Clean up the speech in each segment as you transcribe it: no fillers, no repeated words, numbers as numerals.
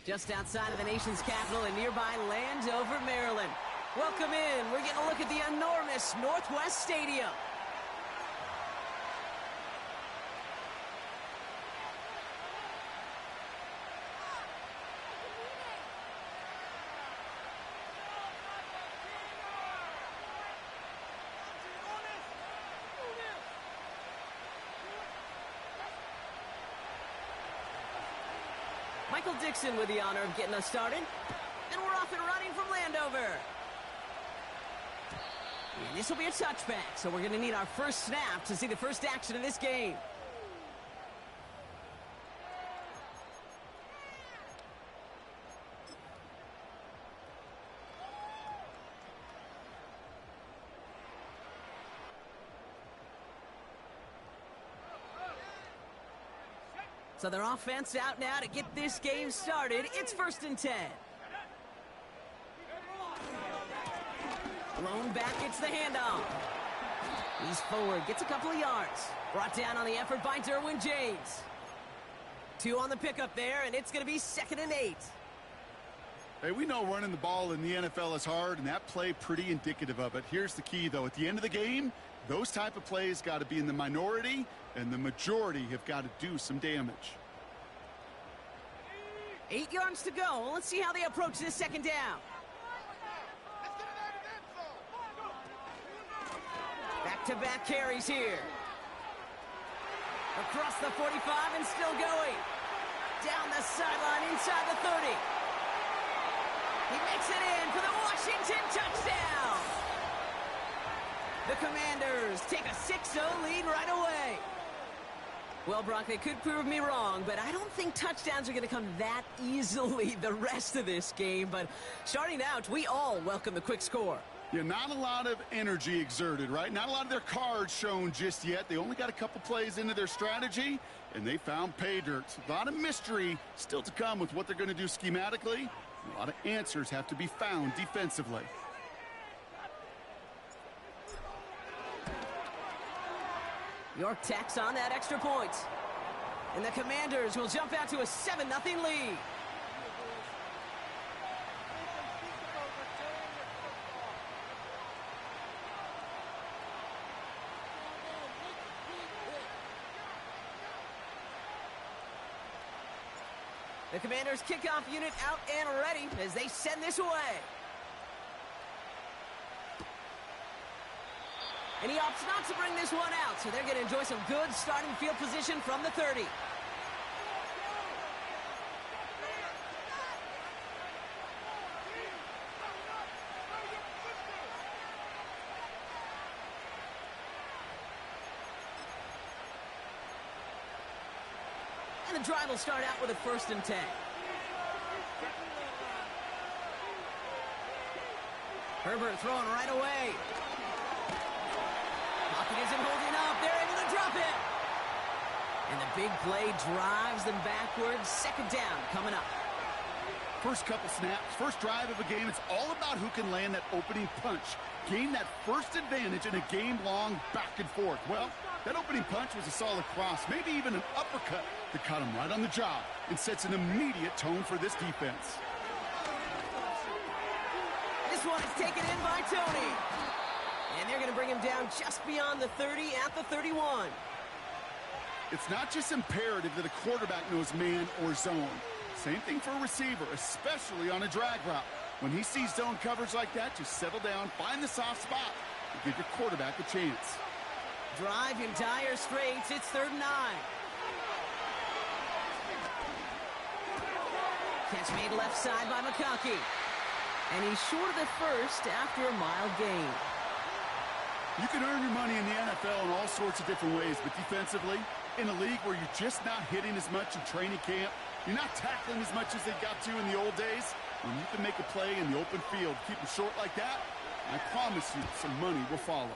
Just outside of the nation's capital in nearby Landover, Maryland. Welcome in. We're getting a look at the enormous Northwest Stadium. Michael Dixon with the honor of getting us started. And we're off and running from Landover. And this will be a touchback, so we're going to need our first snap to see the first action of this game. So their offense out now to get this game started. It's 1st and 10. Thrown back, gets the handoff. He's forward, gets a couple of yards. Brought down on the effort by Derwin James. 2 on the pickup there, and it's going to be 2nd and 8. Hey, we know running the ball in the NFL is hard, and that play pretty indicative of it. Here's the key, though. At the end of the game, those type of plays got to be in the minority, and the majority have got to do some damage. 8 yards to go. Let's see how they approach this 2nd down. Back-to-back carries here. Across the 45 and still going. Down the sideline inside the 30. He makes it in for the Washington touchdown. The Commanders take a 6-0 lead right away. Well, Brock, they could prove me wrong, but I don't think touchdowns are going to come that easily the rest of this game. But starting out, we all welcome the quick score. Yeah, not a lot of energy exerted, right? Not a lot of their cards shown just yet. They only got a couple plays into their strategy, and they found pay dirt. A lot of mystery still to come with what they're going to do schematically. A lot of answers have to be found defensively. York tacks on that extra point. And the Commanders will jump out to a 7-0 lead. The Commanders' kickoff unit out and ready as they send this away. And he opts not to bring this one out, so they're going to enjoy some good starting field position from the 30. And the drive will start out with a 1st and 10. Herbert throwing right away. Pocket isn't holding up. They're able to drop it. And the big play drives them backwards. 2nd down coming up. First couple snaps, first drive of a game, it's all about who can land that opening punch. Gain that first advantage in a game-long back and forth. Well, that opening punch was a solid cross, maybe even an uppercut that caught him right on the job and sets an immediate tone for this defense. This one is taken in by Tony. And they're going to bring him down just beyond the 30 at the 31. It's not just imperative that a quarterback knows man or zone. Same thing for a receiver, especially on a drag route. When he sees zone coverage like that, just settle down, find the soft spot, and give your quarterback a chance. Drive in dire straits. It's 3rd and 9. Catch made left side by McConkey. And he's short of the first after a mild gain. You can earn your money in the NFL in all sorts of different ways, but defensively, in a league where you're just not hitting as much in training camp, you're not tackling as much as they got to in the old days, when you can make a play in the open field, keep them short like that, I promise you some money will follow.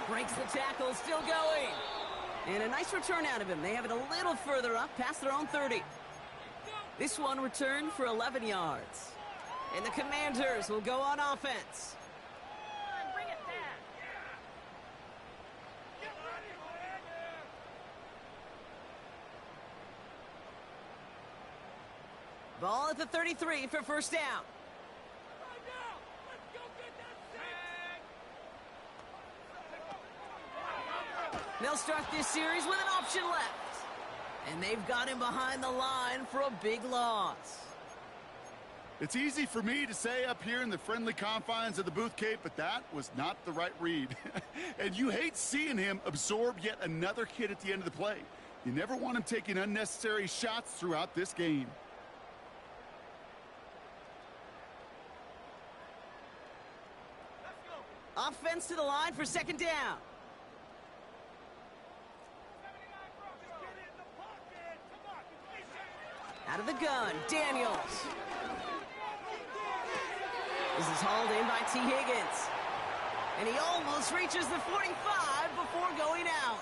Breaks the tackle, still going. And a nice return out of him. They have it a little further up, past their own 30. This one returned for 11 yards. And the Commanders will go on offense. Bring it back. Ball at the 33 for first down. They'll start this series with an option left. And they've got him behind the line for a big loss. It's easy for me to say up here in the friendly confines of the booth, Kate, but that was not the right read. And you hate seeing him absorb yet another hit at the end of the play. You never want him taking unnecessary shots throughout this game. Offense to the line for second down. Out of the gun, Daniels. This is hauled in by T. Higgins. And he almost reaches the 45 before going out.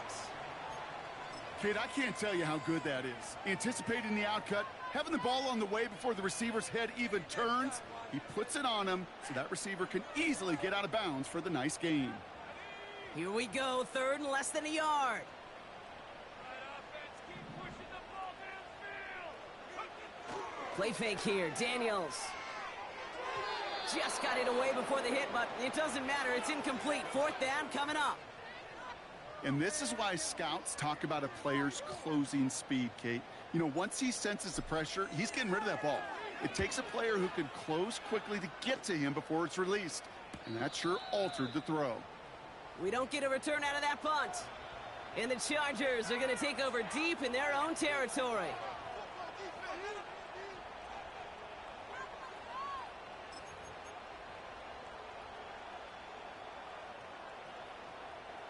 Kate, I can't tell you how good that is. Anticipating the outcut, having the ball on the way before the receiver's head even turns, he puts it on him so that receiver can easily get out of bounds for the nice gain. Here we go, third and less than a yard. Play fake here, Daniels. Just got it away before the hit, but it doesn't matter. It's incomplete. Fourth down coming up. And this is why scouts talk about a player's closing speed, Kate. You know, once he senses the pressure, he's getting rid of that ball. It takes a player who can close quickly to get to him before it's released. And that sure altered the throw. We don't get a return out of that punt. And the Chargers are going to take over deep in their own territory.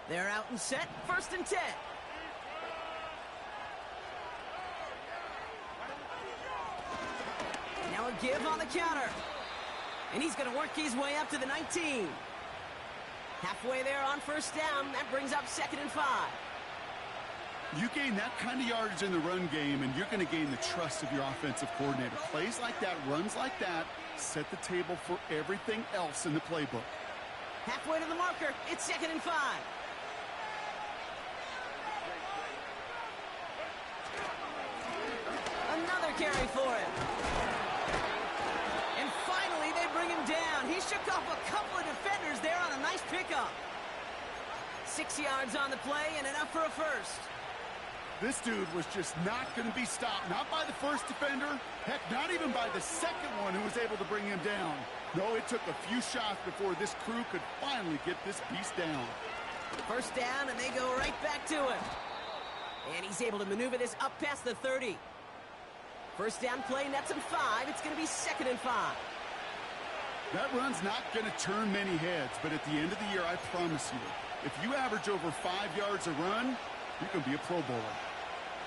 They're out and set, first and 10. Now a give on the counter. And he's going to work his way up to the 19. Halfway there on first down, that brings up second and 5. You gain that kind of yardage in the run game, and you're going to gain the trust of your offensive coordinator. Plays like that, runs like that, set the table for everything else in the playbook. Halfway to the marker, it's second and 5. Another carry for him. And finally, they bring him down. He shook off a couple of defenders there on a nice pickup. 6 yards on the play and enough for a first. This dude was just not going to be stopped. Not by the first defender. Heck, not even by the second one who was able to bring him down. No, it took a few shots before this crew could finally get this beast down. First down, and they go right back to him. And he's able to maneuver this up past the 30. First down play, nets him 5. It's going to be second and 5. That run's not going to turn many heads, but at the end of the year, I promise you, if you average over 5 yards a run, you can be a Pro Bowler.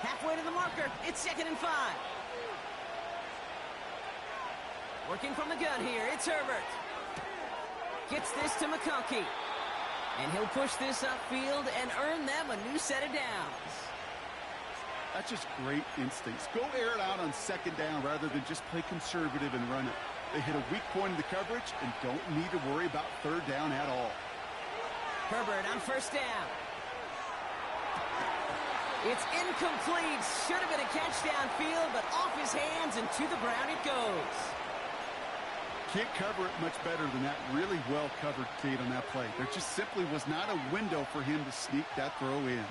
Halfway to the marker, it's second and 5. Working from the gun here, it's Herbert. Gets this to McConkey. And he'll push this upfield and earn them a new set of downs. That's just great instincts. Go air it out on second down rather than just play conservative and run it. They hit a weak point in the coverage and don't need to worry about third down at all. Herbert on first down. It's incomplete. Should have been a catch downfield, but off his hands and to the ground it goes. Can't cover it much better than that. Really well covered, Kate, on that play. There just simply was not a window for him to sneak that throw in.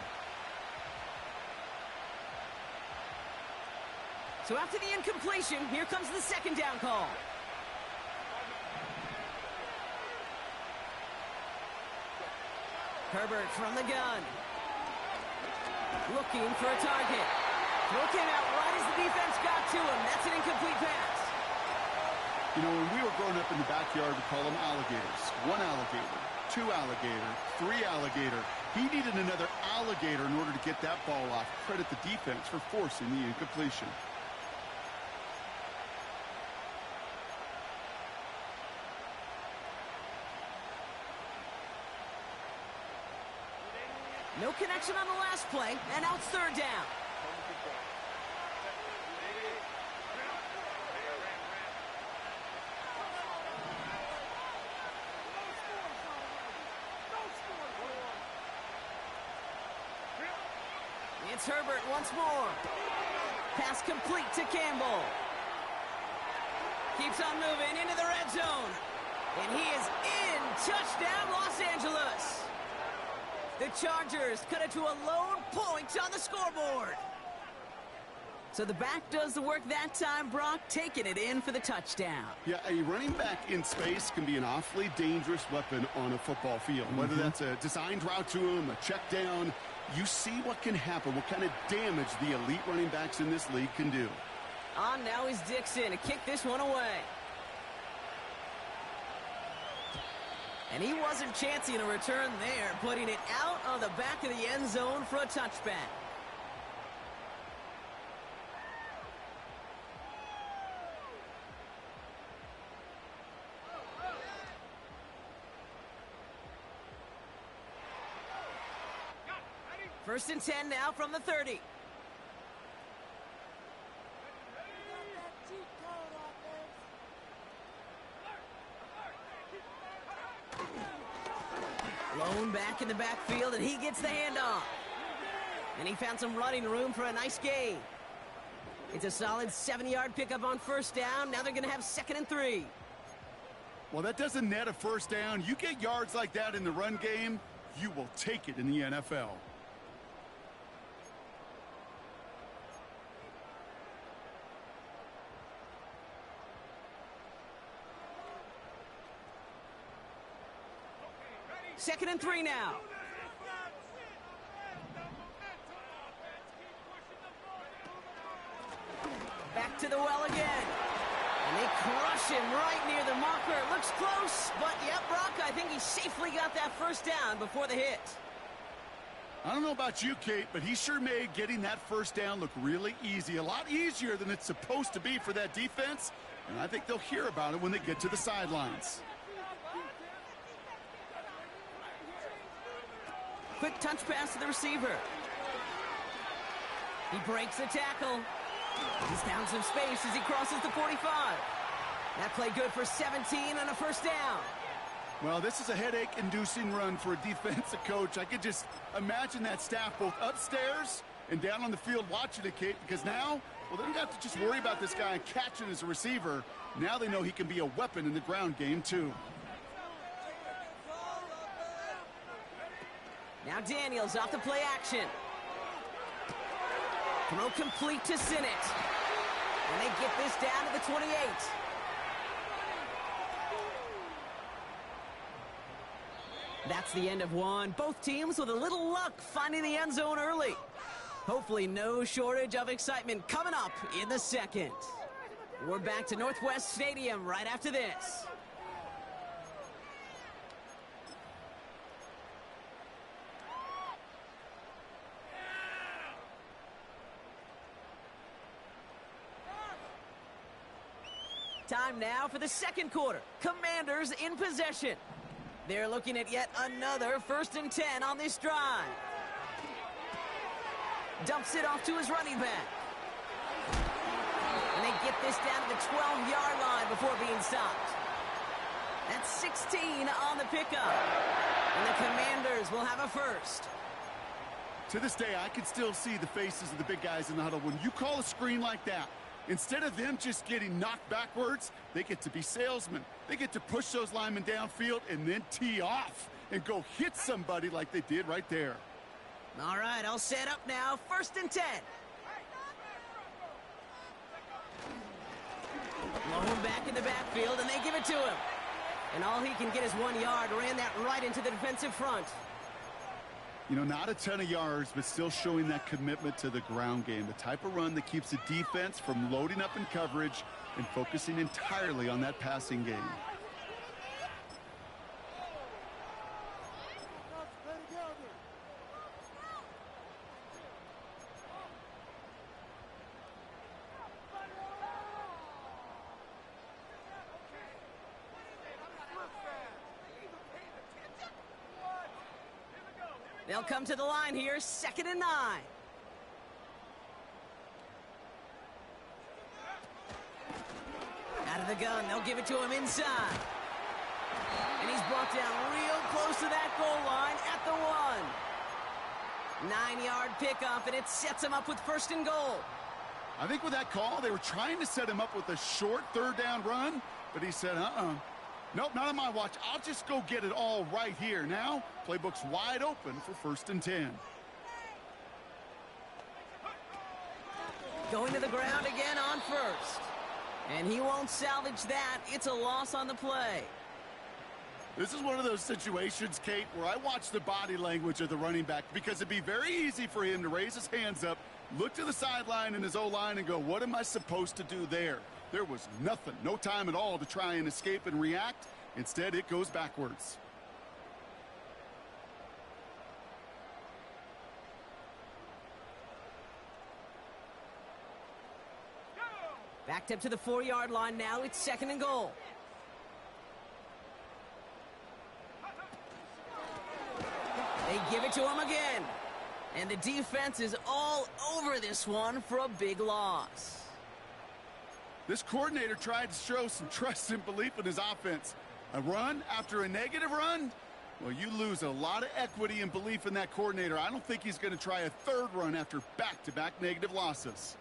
So after the incompletion, here comes the second down call. Herbert from the gun. Looking for a target. Throw came out right as the defense got to him. That's an incomplete pass. You know, when we were growing up in the backyard, we call them alligators. 1 alligator, 2 alligator, 3 alligator. He needed another alligator in order to get that ball off. Credit the defense for forcing the incompletion. No connection on the last play, and now it's third down. It's Herbert once more. Pass complete to Campbell. keeps on moving into the red zone. And he is in. Touchdown, Los Angeles. The Chargers cut it to a lone point on the scoreboard. So the back does the work that time, Brock, taking it in for the touchdown. Yeah, a running back in space can be an awfully dangerous weapon on a football field. Whether that's a designed route to him, a check down, you see what can happen, what kind of damage the elite running backs in this league can do. On now is Dixon to kick this one away. And he wasn't chancing a return there, putting it out of the back of the end zone for a touchback. First and 10 now from the 30. Lone back in the backfield, and he gets the handoff. And he found some running room for a nice gain. It's a solid 7-yard pickup on first down. Now they're going to have 2nd and 3. Well, that doesn't net a first down. You get yards like that in the run game, you will take it in the NFL. Second and 3 now. Back to the well again. And they crush him right near the marker. It looks close, but yep, Brock, I think he safely got that first down before the hit. I don't know about you, Kate, but he sure made getting that first down look really easy. A lot easier than it's supposed to be for that defense. And I think they'll hear about it when they get to the sidelines. Quick touch pass to the receiver. He breaks the tackle. He's down some space as he crosses the 45. That play good for 17 and a first down. Well, this is a headache-inducing run for a defensive coach. I could just imagine that staff both upstairs and down on the field watching it, Kate, because now, well, they don't have to just worry about this guy catching as a receiver. Now they know he can be a weapon in the ground game, too. Now Daniels off the play action. Throw complete to Sinnott. And they get this down to the 28. That's the end of one. Both teams with a little luck finding the end zone early. Hopefully no shortage of excitement coming up in the second. We're back to Northwest Stadium right after this. Time now for the second quarter. Commanders in possession. They're looking at yet another 1st and 10 on this drive. Dumps it off to his running back. And they get this down to the 12-yard line before being stopped. That's 16 on the pickup. And the Commanders will have a first. To this day, I can still see the faces of the big guys in the huddle. When you call a screen like that, instead of them just getting knocked backwards, they get to be salesmen. They get to push those linemen downfield and then tee off and go hit somebody like they did right there. All right, I'll set up now. 1st and 10. Lone back in the backfield, and they give it to him. And all he can get is 1 yard. Ran that right into the defensive front. You know, not a ton of yards, but still showing that commitment to the ground game. The type of run that keeps the defense from loading up in coverage and focusing entirely on that passing game. They'll come to the line here, 2nd and 9. Out of the gun, they'll give it to him inside. And he's brought down real close to that goal line at the 1. 9-yard pickup, and it sets him up with 1st and goal. I think with that call, they were trying to set him up with a short third down run, but he said, nope, not on my watch. I'll just go get it all right here. Now, playbook's wide open for 1st and 10. Going to the ground again on 1st. And he won't salvage that. It's a loss on the play. This is one of those situations, Kate, where I watch the body language of the running back because it'd be very easy for him to raise his hands up, look to the sideline in his O-line and go, what am I supposed to do there? There was nothing, no time at all to try and escape and react. Instead, it goes backwards. Backed up to the 4-yard line now. It's 2nd and goal. They give it to him again. And the defense is all over this one for a big loss. This coordinator tried to show some trust and belief in his offense. A run after a negative run? Well, you lose a lot of equity and belief in that coordinator. I don't think he's going to try a 3rd run after back-to-back negative losses.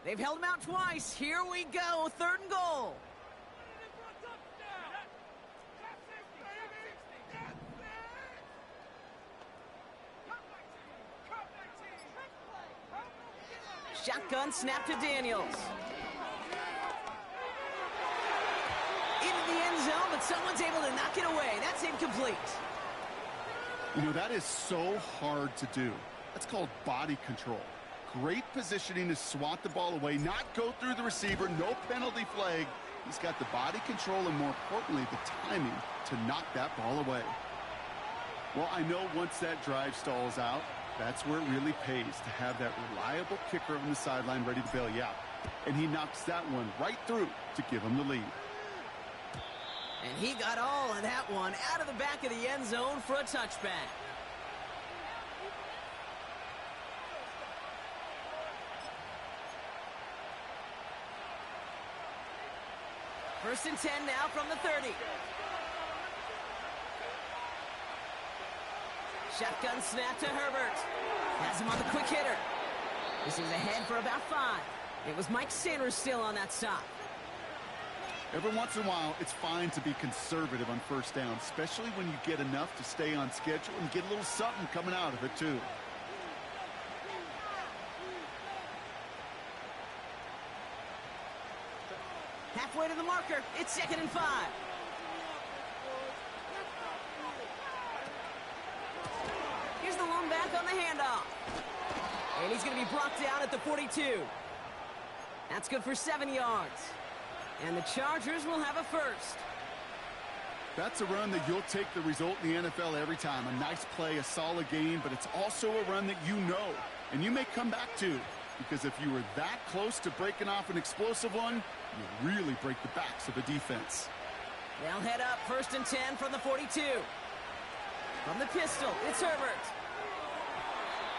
They've held him out twice. Here we go. 3rd and goal. Shotgun snap to Daniels. Into the end zone, but someone's able to knock it away. That's incomplete. You know, that is so hard to do. That's called body control. Great positioning to swat the ball away, not go through the receiver, no penalty flag. He's got the body control and, more importantly, the timing to knock that ball away. Well, I know once that drive stalls out, that's where it really pays to have that reliable kicker on the sideline ready to bail you out. And he knocks that one right through to give him the lead. And he got all of that one out of the back of the end zone for a touchback. First and 10 now from the 30. Shotgun snap to Herbert. Has him on the quick hitter. This is ahead for about 5. It was Mike Sanders still on that stop. Every once in a while, it's fine to be conservative on 1st down, especially when you get enough to stay on schedule and get a little something coming out of it, too. Halfway to the marker. It's 2nd and 5. Here's the lone back on the handoff. And he's going to be brought down at the 42. That's good for 7 yards. And the Chargers will have a 1st. That's a run that you'll take the result in the NFL every time. A nice play, a solid game, but it's also a run that you know and you may come back to. Because if you were that close to breaking off an explosive one, you really break the backs of a defense. They'll head up 1st and 10 from the 42. From the pistol, it's Herbert.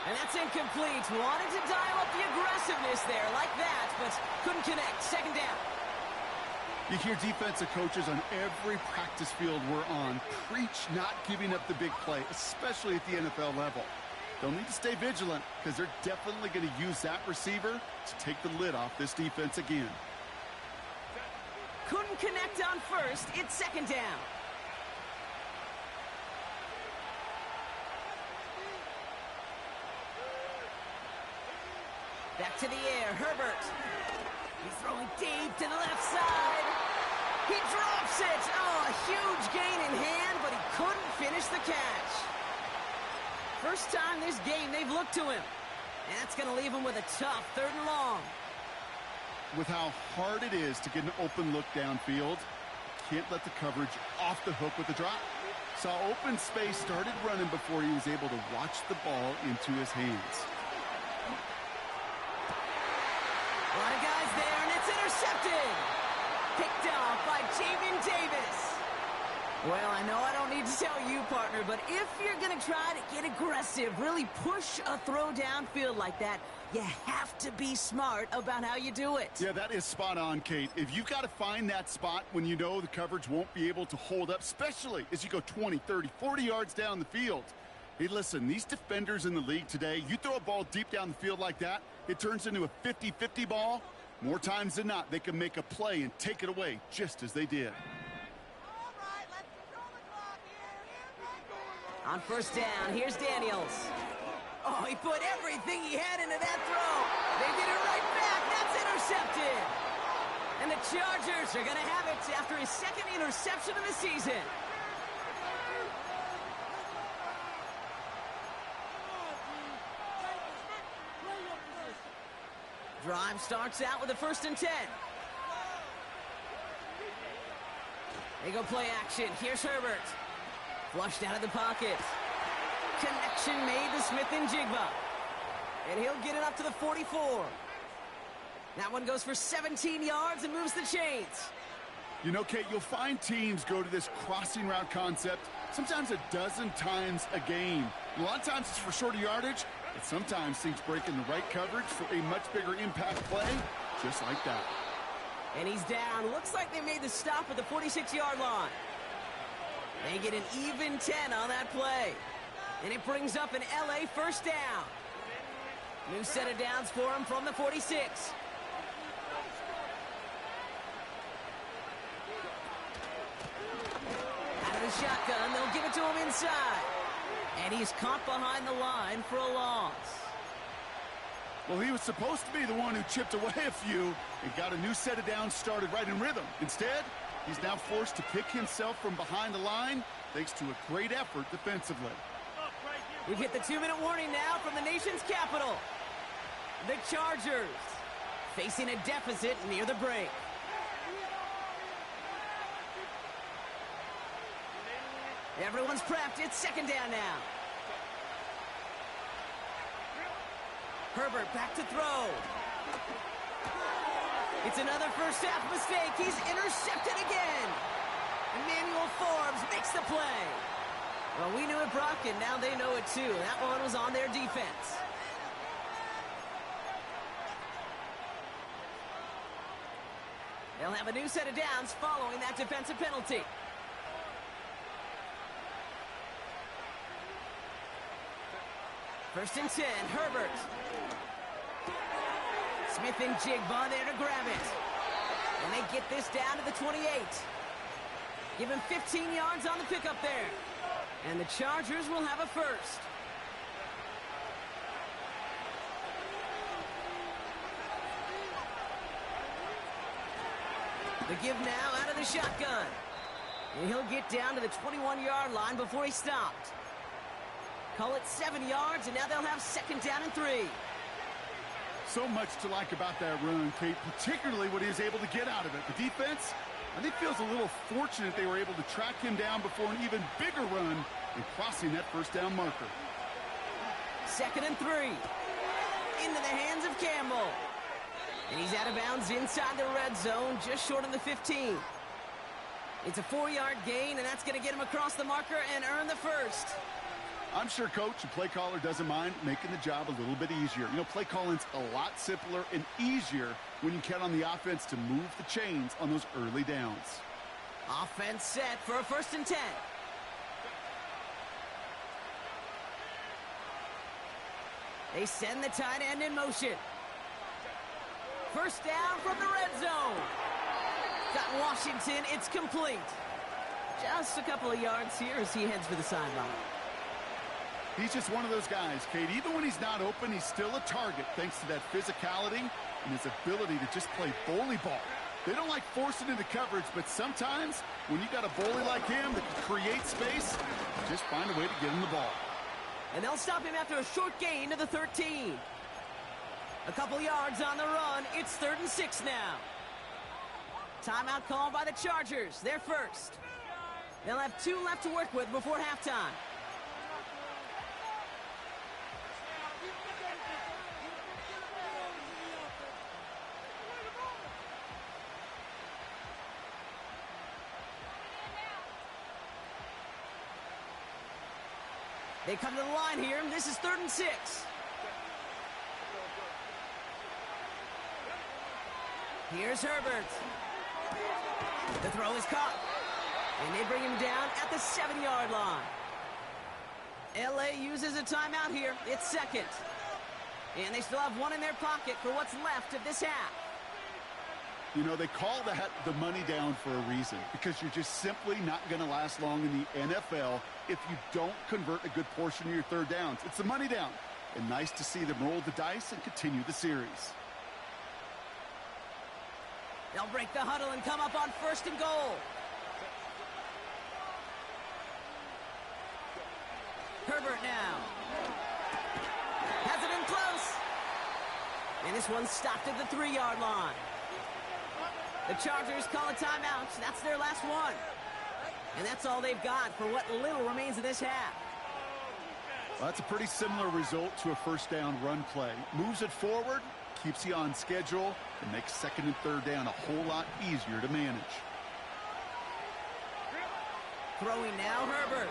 And that's incomplete. Wanted to dial up the aggressiveness there like that, but couldn't connect. 2nd down. You hear defensive coaches on every practice field we're on preach not giving up the big play, especially at the NFL level. They'll need to stay vigilant because they're definitely going to use that receiver to take the lid off this defense again. Couldn't connect on 1st. It's 2nd down. Back to the air, Herbert. He's throwing deep to the left side. He drops it. Oh, a huge gain in hand, but he couldn't finish the catch. First time this game they've looked to him. And that's going to leave him with a tough 3rd and long. With how hard it is to get an open look downfield, can't let the coverage off the hook with the drop. Saw open space, started running before he was able to watch the ball into his hands. A lot of guys there, and it's intercepted. Picked off by Jamin Davis. Well, I know I don't need to tell you, partner, but if you're going to try to get aggressive, really push a throw downfield like that, you have to be smart about how you do it. Yeah, that is spot on, Kate. If you've got to find that spot when you know the coverage won't be able to hold up, especially as you go 20, 30, 40 yards down the field. Hey, listen, these defenders in the league today, you throw a ball deep down the field like that, it turns into a 50-50 ball. More times than not, they can make a play and take it away just as they did. On first down, here's Daniels. Oh, he put everything he had into that throw. They get it right back. That's intercepted. And the Chargers are going to have it after his second interception of the season. Drive starts out with a 1st and 10. They go play action. Here's Herbert. Flushed out of the pocket. Connection made to Smith and Jigba. And he'll get it up to the 44. That one goes for 17 yards and moves the chains. You know, Kate, you'll find teams go to this crossing route concept sometimes a dozen times a game. A lot of times it's for shorter yardage, but sometimes things break in the right coverage for a much bigger impact play, just like that. And he's down. Looks like they made the stop at the 46-yard line. They get an even 10 on that play. And it brings up an LA first down. New set of downs for him from the 46. Out of the shotgun, they'll give it to him inside. And he's caught behind the line for a loss. Well, he was supposed to be the one who chipped away a few and got a new set of downs started right in rhythm. Instead, he's now forced to pick himself from behind the line thanks to a great effort defensively. We get the 2-minute warning now from the nation's capital. The Chargers facing a deficit near the break. Everyone's prepped. It's 2nd down now. Herbert back to throw. It's another first half mistake. He's intercepted again. Emmanuel Forbes makes the play. Well, we knew it, Brock, and now they know it too. That one was on their defense. They'll have a new set of downs following that defensive penalty. First and 10, Herbert. Smith and Jigba there to grab it. And they get this down to the 28. Give him 15 yards on the pickup there. And the Chargers will have a first. The give now out of the shotgun. And he'll get down to the 21-yard line before he stopped. Call it 7 yards, and now they'll have 2nd down and 3. So much to like about that run, Kate, particularly what he was able to get out of it. The defense, I think, feels a little fortunate they were able to track him down before an even bigger run and crossing that first down marker. 2nd and 3. Into the hands of Campbell. And he's out of bounds inside the red zone, just short of the 15. It's a 4-yard gain, and that's going to get him across the marker and earn the first. I'm sure coach and play caller doesn't mind making the job a little bit easier. You know, play calling's a lot simpler and easier when you count on the offense to move the chains on those early downs. Offense set for a 1st and 10. They send the tight end in motion. First down from the red zone. Got Washington. It's complete. Just a couple of yards here as he heads for the sideline. He's just one of those guys, Kate. Even when he's not open, he's still a target thanks to that physicality and his ability to just play bully ball. They don't like forcing into coverage, but sometimes when you got a bully like him that can create space, just find a way to get him the ball. And they'll stop him after a short gain to the 13. A couple yards on the run. It's 3rd and 6 now. Timeout called by the Chargers. They're first. They'll have 2 left to work with before halftime. They come to the line here, and this is 3rd and 6. Here's Herbert. The throw is caught. And they bring him down at the 7-yard line. LA uses a timeout here. It's 2nd. And they still have one in their pocket for what's left of this half. You know, they call that the money down for a reason, because you're just simply not going to last long in the NFL if you don't convert a good portion of your 3rd downs. It's the money down. And nice to see them roll the dice and continue the series. They'll break the huddle and come up on 1st and goal. Herbert now. Has it in close. And this one's stopped at the 3-yard line. The Chargers call a timeout. That's their last one. And that's all they've got for what little remains of this half. Well, that's a pretty similar result to a 1st down run play. Moves it forward, keeps you on schedule, and makes 2nd and 3rd down a whole lot easier to manage. Throwing now, Herbert.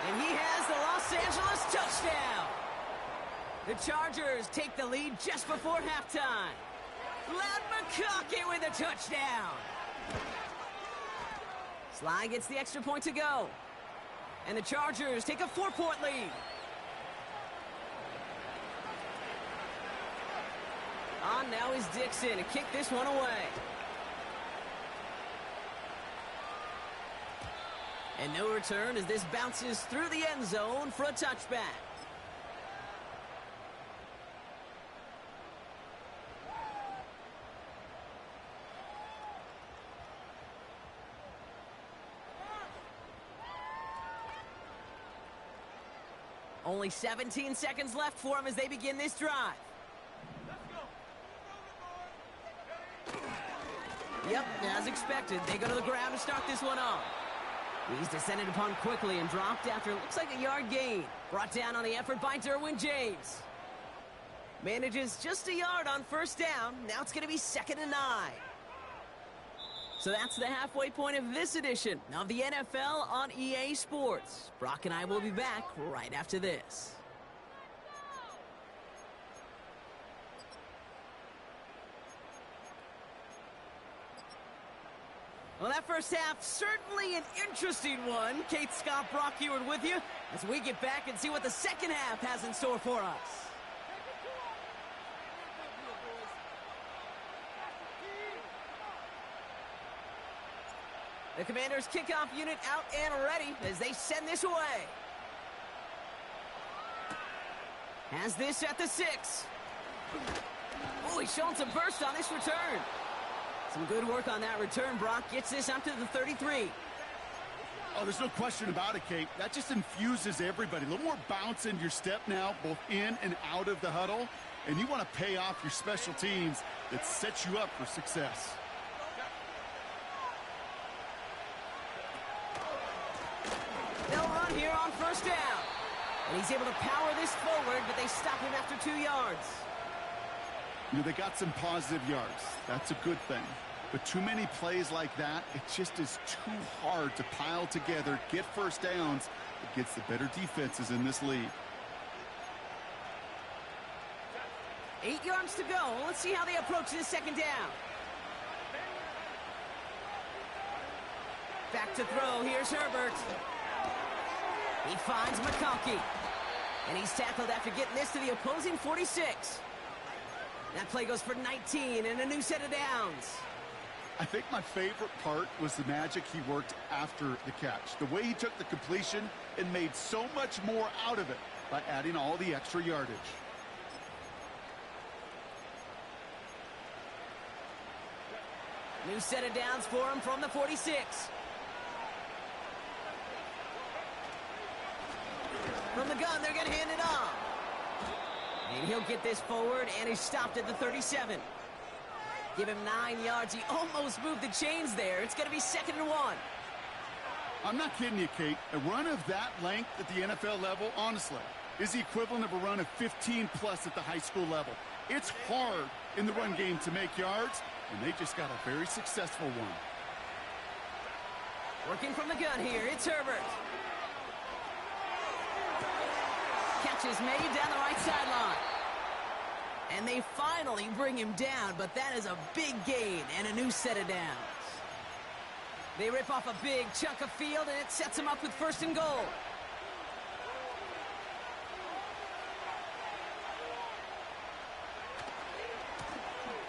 And he has the Los Angeles touchdown. The Chargers take the lead just before halftime. Loud McConkey with a touchdown. Sly gets the extra point to go. And the Chargers take a 4-point lead. On now is Dixon to kick this one away. And no return as this bounces through the end zone for a touchback. Only 17 seconds left for them as they begin this drive. Yep, as expected, they go to the ground to start this one off. He's descended upon quickly and dropped after looks like a yard gain. Brought down on the effort by Derwin James. Manages just a yard on 1st down. Now it's going to be 2nd and 9. So that's the halfway point of this edition of the NFL on EA Sports. Brock and I will be back right after this. Well, that first half, certainly an interesting one. Kate, Scott, Brock Ewart with you as we get back and see what the second half has in store for us. The Commanders' kickoff unit out and ready as they send this away. Has this at the 6. Oh, he's showing some burst on this return. Some good work on that return. Brock gets this up to the 33. Oh, there's no question about it, Kate. That just infuses everybody. A little more bounce in your step now, both in and out of the huddle. And you want to pay off your special teams that sets you up for success. They'll run here on 1st down. And he's able to power this forward, but they stop him after 2 yards. You know, they got some positive yards. That's a good thing. But too many plays like that, it just is too hard to pile together, get 1st downs against the better defenses in this league. 8 yards to go. Let's see how they approach this 2nd down. Back to throw. Here's Herbert. He finds McConkey. And he's tackled after getting this to the opposing 46. That play goes for 19 and a new set of downs. I think my favorite part was the magic he worked after the catch. The way he took the completion and made so much more out of it by adding all the extra yardage. New set of downs for him from the 46. From the gun, they're going to hand it off. And he'll get this forward, and he's stopped at the 37. Give him 9 yards. He almost moved the chains there. It's going to be 2nd and 1. I'm not kidding you, Kate. A run of that length at the NFL level, honestly, is the equivalent of a run of 15-plus at the high school level. It's hard in the run game to make yards, and they just got a very successful one. Working from the gun here, it's Herbert. catch is made down the right sideline. And they finally bring him down, but that is a big gain and a new set of downs. They rip off a big chunk of field, and it sets them up with 1st and goal.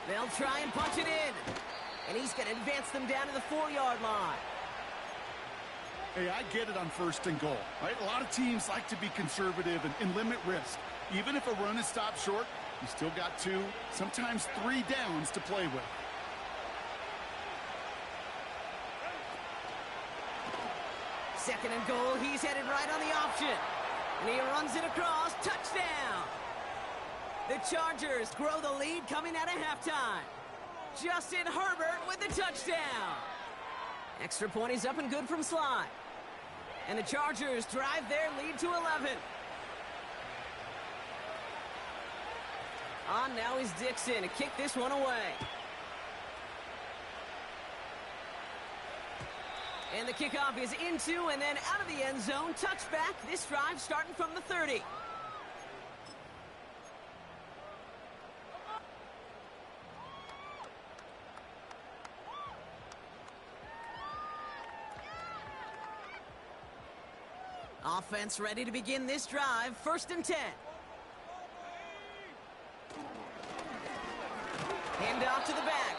They'll try and punch it in. And he's going to advance them down to the 4-yard line. Hey, I get it on 1st and goal, right? A lot of teams like to be conservative and limit risk. Even if a run is stopped short, you still got 2, sometimes 3 downs to play with. Second and goal, he's headed right on the option. And he runs it across, touchdown! The Chargers grow the lead coming out of halftime. Justin Herbert with the touchdown. Extra point is up and good from Sly. And the Chargers drive their lead to 11. On now is Dixon to kick this one away. And the kickoff is into and then out of the end zone. Touchback. This drive starting from the 30. Offense ready to begin this drive. 1st and 10. Hand off to the back.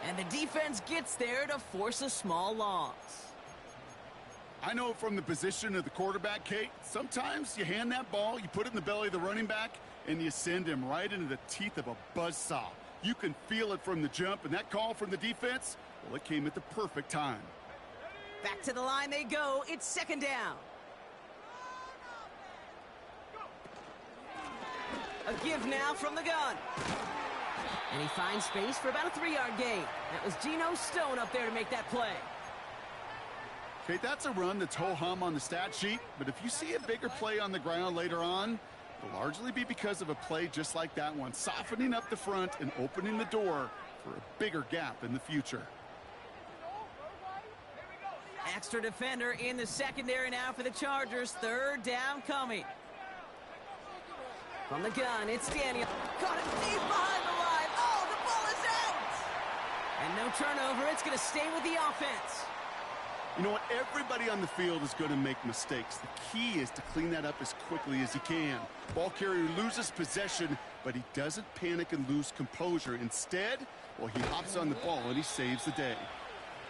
And the defense gets there to force a small loss. I know from the position of the quarterback, Kate, sometimes you hand that ball, you put it in the belly of the running back, and you send him right into the teeth of a buzzsaw. You can feel it from the jump, and that call from the defense, well, it came at the perfect time. Back to the line they go. It's 2nd down. A give now from the gun. And he finds space for about a 3-yard gain. That was Geno Stone up there to make that play. Okay, that's a run that's ho-hum on the stat sheet, but if you see a bigger play on the ground later on, it'll largely be because of a play just like that one, softening up the front and opening the door for a bigger gap in the future. Extra defender in the secondary now for the Chargers. 3rd down coming. From the gun, it's Daniel. Caught it deep behind the line. Oh, the ball is out! And no turnover. It's going to stay with the offense. You know what? Everybody on the field is going to make mistakes. The key is to clean that up as quickly as he can. Ball carrier loses possession, but he doesn't panic and lose composure. Instead, well, he hops on the ball and he saves the day.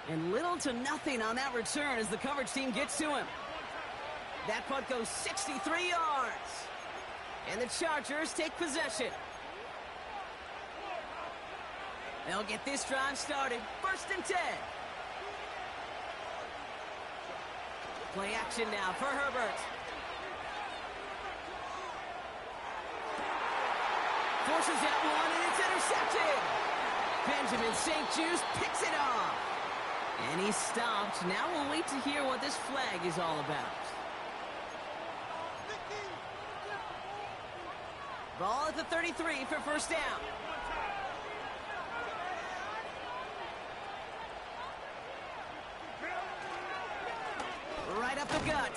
And little to nothing on that return as the coverage team gets to him. That punt goes 63 yards. And the Chargers take possession. They'll get this drive started. 1st and 10. Play action now for Herbert. Forces that one, and it's intercepted. Benjamin St. Juste picks it off. And he's stopped. Now we'll wait to hear what this flag is all about. Ball at the 33 for 1st down. Right up the gut.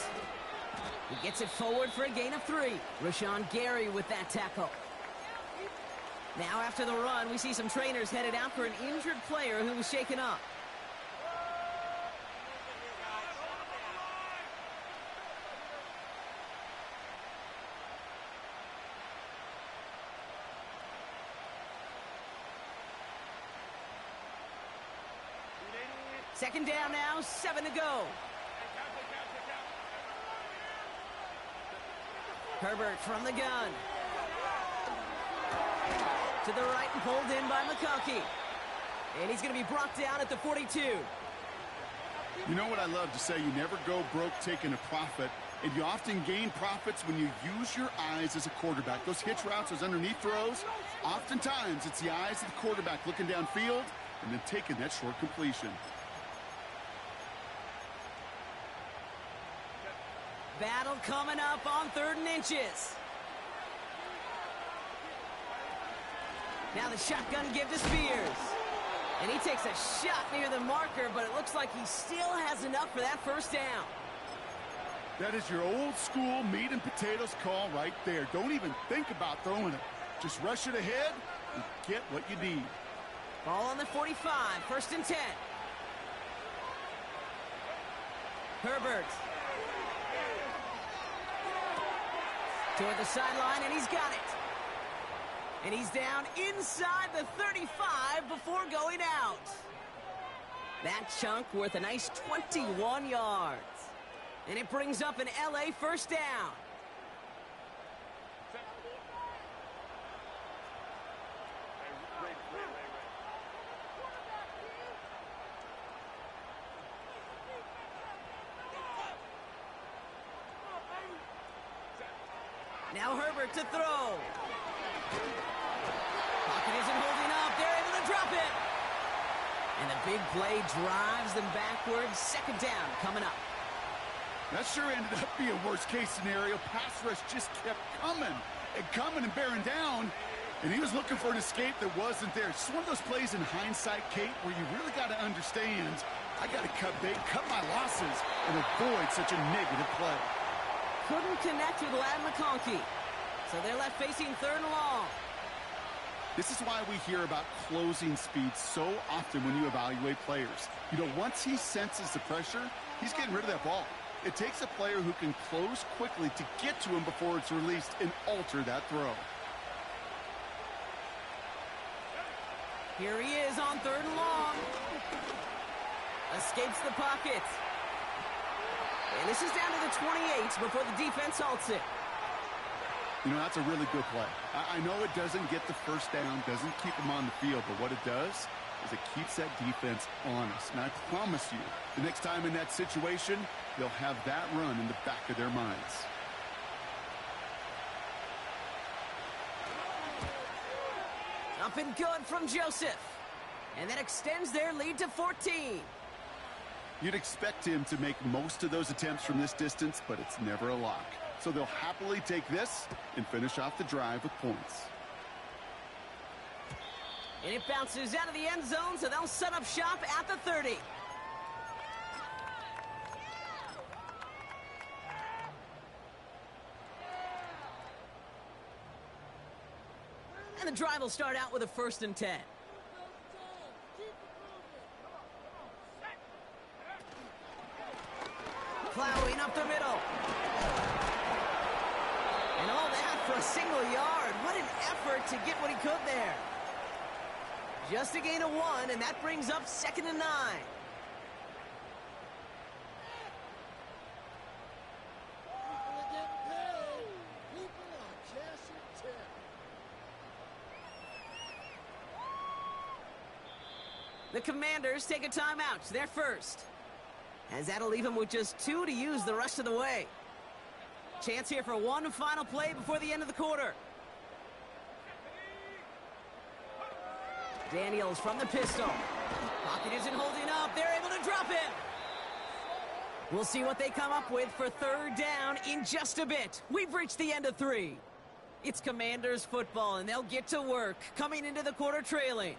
He gets it forward for a gain of 3. Rashawn Gary with that tackle. Now after the run, we see some trainers headed out for an injured player who was shaken up. Second down now, 7 to go. Herbert from the gun. To the right and pulled in by McConkey. And he's going to be brought down at the 42. You know what I love to say? You never go broke taking a profit. And you often gain profits when you use your eyes as a quarterback. Those hitch routes, those underneath throws, oftentimes it's the eyes of the quarterback looking downfield and then taking that short completion. Battle coming up on 3rd and inches. Now the shotgun give to Spears. And he takes a shot near the marker, but it looks like he still has enough for that 1st down. That is your old school meat and potatoes call right there. Don't even think about throwing it. Just rush it ahead and get what you need. Ball on the 45, 1st and 10. Herbert. Toward the sideline, and he's got it. And he's down inside the 35 before going out. That chunk worth a nice 21 yards. And it brings up an LA 1st down. Now Herbert to throw. Pocket isn't holding up. They're able to drop it. And the big play drives them backwards. 2nd down coming up. That sure ended up being worst-case scenario. Pass rush just kept coming and bearing down. And he was looking for an escape that wasn't there. It's one of those plays in hindsight, Kate, where you really got to understand, I got to cut bait, cut my losses, and avoid such a negative play. Couldn't connect with Lad McConkey. So they're left facing 3rd and long. This is why we hear about closing speed so often when you evaluate players. You know, once he senses the pressure, he's getting rid of that ball. It takes a player who can close quickly to get to him before it's released and alter that throw. Here he is on 3rd and long. Escapes the pocket. And this is down to the 28 before the defense halts it. You know, that's a really good play. I know it doesn't get the 1st down, doesn't keep them on the field, but what it does is it keeps that defense honest. And I promise you, the next time in that situation, they'll have that run in the back of their minds. Up and good from Joseph. And that extends their lead to 14. You'd expect him to make most of those attempts from this distance, but it's never a lock. So they'll happily take this and finish off the drive with points. And it bounces out of the end zone, so they'll set up shop at the 30. And the drive will start out with a 1st and 10. Plowing up the middle. And all that for a single yard. What an effort to get what he could there. Just a gain of 1, and that brings up 2nd and 9. The Commanders take a timeout. They're first. As that'll leave them with just 2 to use the rest of the way. Chance here for one final play before the end of the quarter. Daniels from the pistol. Pocket isn't holding up. They're able to drop it. We'll see what they come up with for 3rd down in just a bit. We've reached the end of 3. It's Commanders football, and they'll get to work coming into the quarter trailing.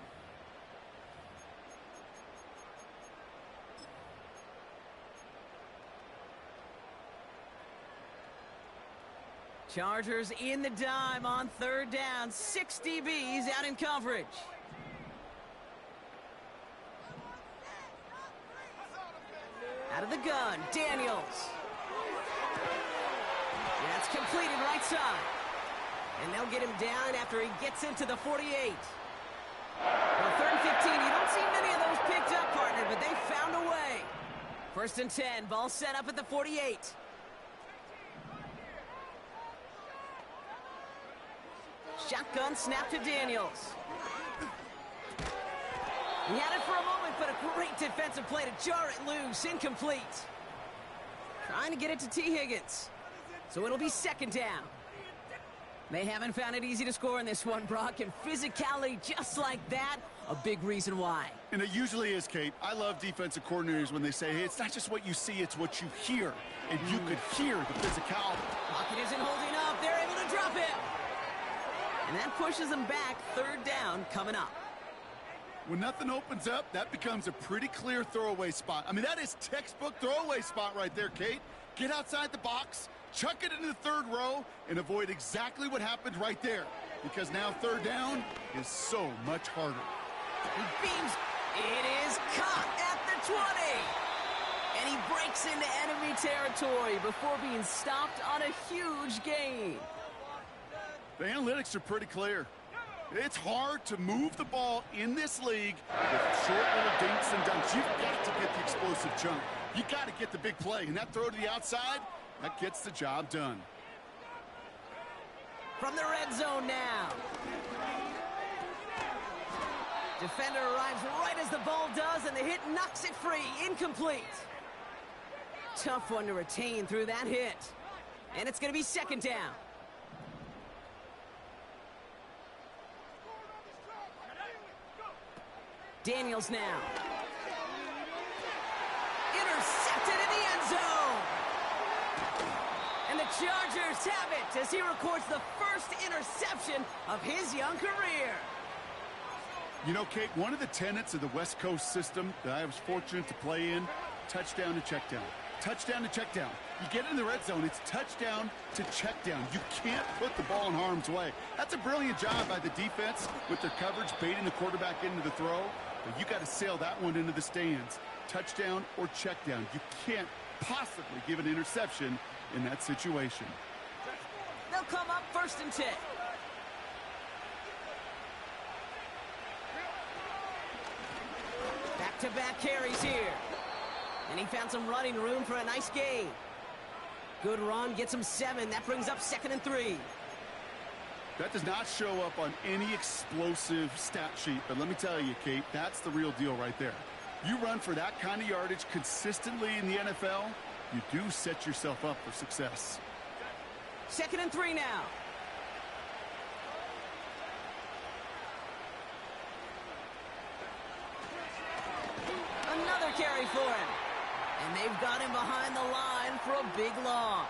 Chargers in the dime on 3rd down. 6 DBs out in coverage. Out of the gun, Daniels. That's completed right side. And they'll get him down after he gets into the 48. Well, 3rd and 15, you don't see many of those picked up, partner, but they found a way. 1st and 10, ball set up at the 48. Shotgun snap to Daniels. He had it for a moment, but a great defensive play to jar it loose. Incomplete. Trying to get it to T. Higgins. So it'll be 2nd down. They haven't found it easy to score in this one, Brock, and physicality just like that, a big reason why. And it usually is, Kate. I love defensive coordinators when they say, hey, it's not just what you see, it's what you hear. And you could hear the physicality. Pocket isn't holding up. They're able to drop it. And that pushes them back. 3rd down coming up. When nothing opens up, that becomes a pretty clear throwaway spot. I mean, that is textbook throwaway spot right there, Kate. Get outside the box, chuck it into the third row, and avoid exactly what happened right there. Because now third down is so much harder. He beams. It is caught at the 20. And he breaks into enemy territory before being stopped on a huge gain. The analytics are pretty clear. It's hard to move the ball in this league with short little dinks and dunks. You've got to get the explosive chunk. You got to get the big play. And that throw to the outside, that gets the job done. From the red zone now. Defender arrives right as the ball does, and the hit knocks it free. Incomplete. Tough one to retain through that hit. And it's going to be second down. Daniels now. Intercepted in the end zone. And the Chargers have it as he records the first interception of his young career. You know, Kate, one of the tenets of the West Coast system that I was fortunate to play in, touchdown to check down. Touchdown to check down. You get in the red zone, it's touchdown to check down. You can't put the ball in harm's way. That's a brilliant job by the defense with their coverage, baiting the quarterback into the throw. But you got to sail that one into the stands. Touchdown or check down. You can't possibly give an interception in that situation. They'll come up 1st and 10. Back-to-back carries here. And he found some running room for a nice gain. Good run, gets him 7. That brings up 2nd and 3. That does not show up on any explosive stat sheet. But let me tell you, Kate, that's the real deal right there. You run for that kind of yardage consistently in the NFL, you do set yourself up for success. 2nd and 3 now. Another carry for him. And they've got him behind the line for a big loss.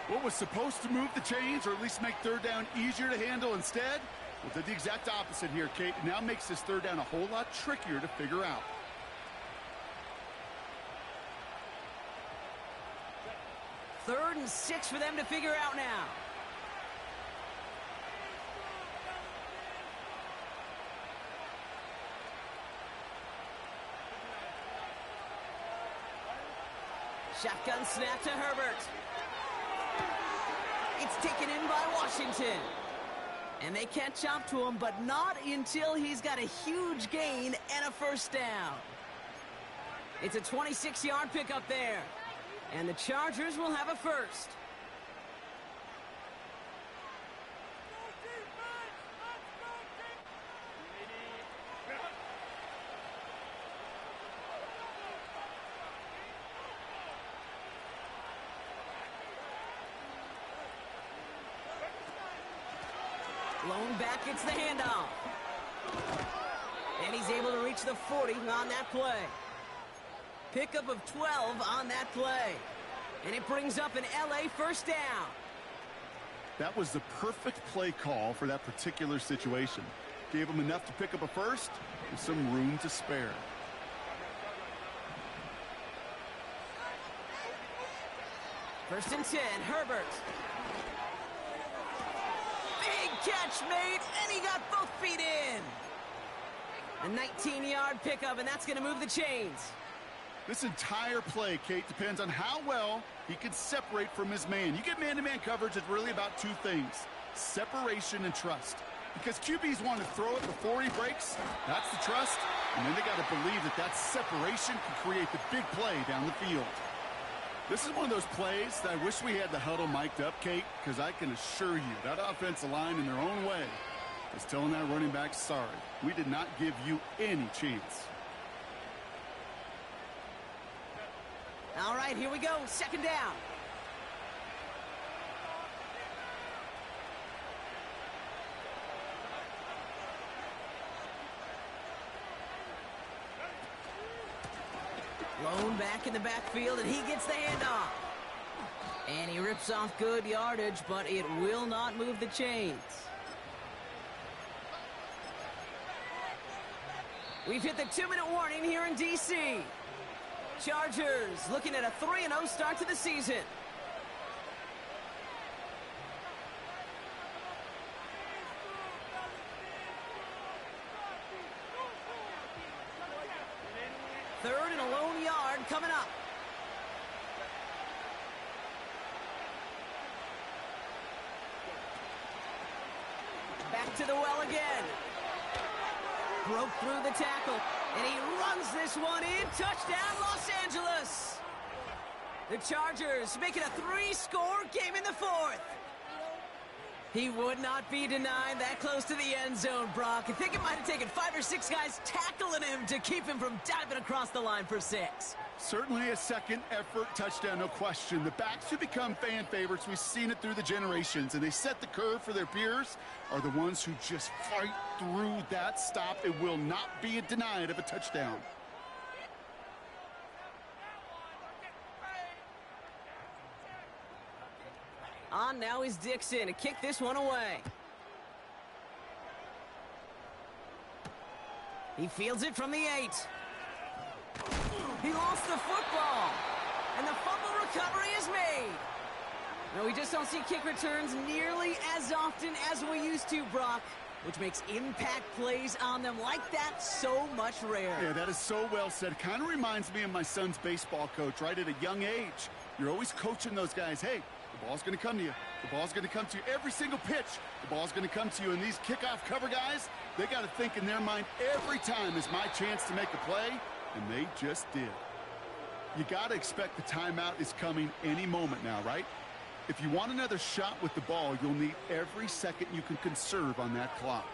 What was supposed to move the chains, or at least make third down easier to handle instead, well, did the exact opposite here, Kate. It now makes this third down a whole lot trickier to figure out. 3rd and 6 for them to figure out now. Shotgun snap to Herbert. It's taken in by Washington. And they catch up to him, but not until he's got a huge gain and a 1st down. It's a 26-yard pickup there. And the Chargers will have a 1st. Blown back, it's the handoff. And he's able to reach the 40 on that play. Pickup of 12 on that play. And it brings up an LA 1st down. That was the perfect play call for that particular situation. Gave him enough to pick up a 1st with some room to spare. First and 10, Herbert. Big catch made, and he got both feet in. A 19-yard pickup, and that's going to move the chains. This entire play, Kate, depends on how well he can separate from his man. You get man-to-man coverage, it's really about 2 things: separation and trust. Because QBs want to throw it before he breaks, that's the trust, and then they got to believe that that separation can create the big play down the field. This is one of those plays that I wish we had the huddle mic'd up, Kate, because I can assure you that offensive line in their own way is telling that running back, sorry, we did not give you any chance. All right, here we go. 2nd down. Blown back in the backfield, and he gets the handoff. And he rips off good yardage, but it will not move the chains. We've hit the 2-minute warning here in D.C. Chargers looking at a 3-0 start to the season. Third and a lone yard coming up. Back to the well again. Broke through the tackle, and he runs this one in. Touchdown, Los Angeles. The Chargers make it a 3-score game in the fourth. He would not be denied that close to the end zone, Brock. I think it might have taken 5 or 6 guys tackling him to keep him from diving across the line for 6. Certainly a second-effort touchdown, no question. The backs who become fan favorites, we've seen it through the generations, and they set the curve for their peers, are the ones who just fight through that stop. It will not be denied of a touchdown. On now is Dixon to kick this one away. He fields it from the 8. He lost the football, and the fumble recovery is made. No, we just don't see kick returns nearly as often as we used to, Brock, which makes impact plays on them like that so much rarer. Yeah, that is so well said. Kind of reminds me of my son's baseball coach, right? At a young age, you're always coaching those guys. Hey, the ball's going to come to you. The ball's going to come to you every single pitch. The ball's going to come to you. And these kickoff cover guys, they got to think in their mind every time is my chance to make a play, and they just did. You got to expect the timeout is coming any moment now, right? If you want another shot with the ball, you'll need every second you can conserve on that clock.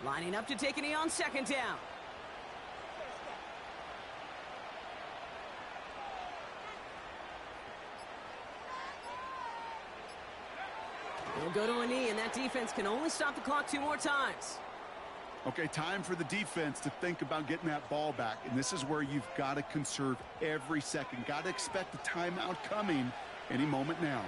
Lining up to take a knee on second down. He'll go to a knee, and that defense can only stop the clock 2 more times. Okay, time for the defense to think about getting that ball back. And this is where you've got to conserve every second. Got to expect the timeout coming any moment now.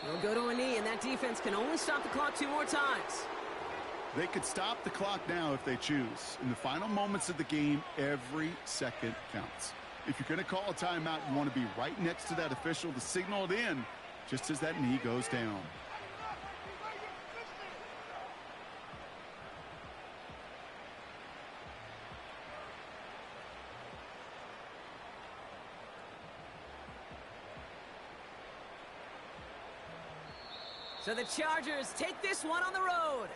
He'll go to a knee, and that defense can only stop the clock 2 more times. They could stop the clock now if they choose. In the final moments of the game, every second counts. If you're going to call a timeout, you want to be right next to that official to signal it in just as that knee goes down. So the Chargers take this one on the road.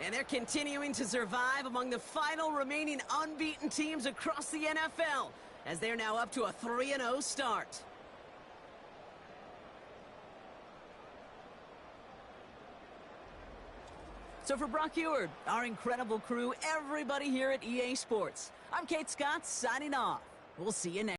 And they're continuing to survive among the final remaining unbeaten teams across the NFL, as they're now up to a 3-0 start. So for Brock Eward, our incredible crew, everybody here at EA Sports, I'm Kate Scott signing off. We'll see you next time.